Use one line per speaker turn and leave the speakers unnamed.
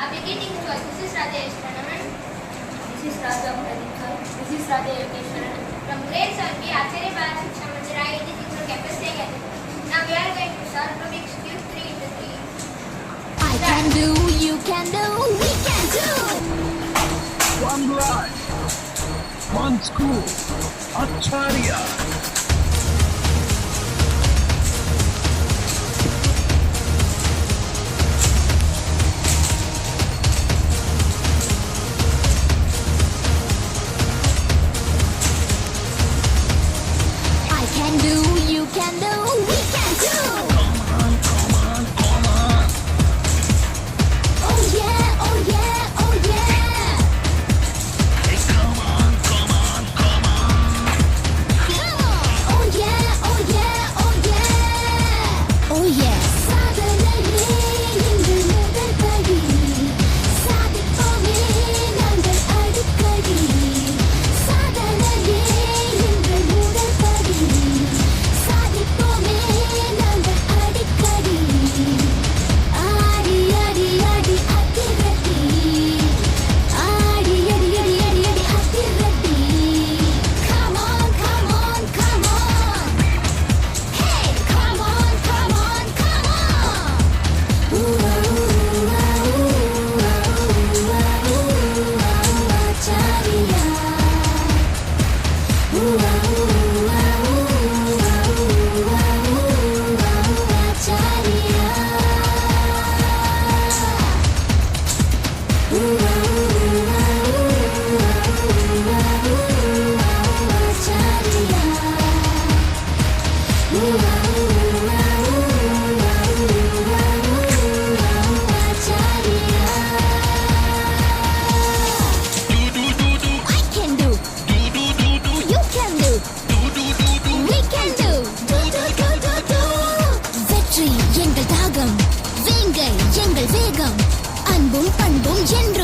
Beginning first. This is Pranavan.
This is Pradeep sir. This is Yokeswaran.
From grade 7B, ACHARIYA BALA SIKSHA MANDIR Thengaithittu campus Thengaithittu. Now we are going to solve Rubik's Cube 3 into 3.
I can do, you can do, we can do.
One life, one school, ACHARIYA.
I can do, you can do, we can do.
Come on.
Oh yeah, oh yeah, oh yeah.
Hey, come on.
Come on. Oh yeah, oh yeah, oh yeah. Oh yeah. சாதனையே இன்று முதல் படி. சாதிப்போமே நாங்கள் அடிக்கடி. சாதனையே இன்று முதல் படி. சாதிப்போமே நாங்கள் அடிக்கடி. ஆடி ஆடி ஆடி அதிரடி. ஆடி ஆடி ஆடி ஆடி ஆடி அதிரடி. Come on, come on, come on. Hey, come on, come on, come on. Ooh, ACHARIYA. I can do. You can do. We can do. வெற்றி எங்கள் தாகம் வேங்கை எங்கள் வேகம் அன்பும் பண்பும் என்ற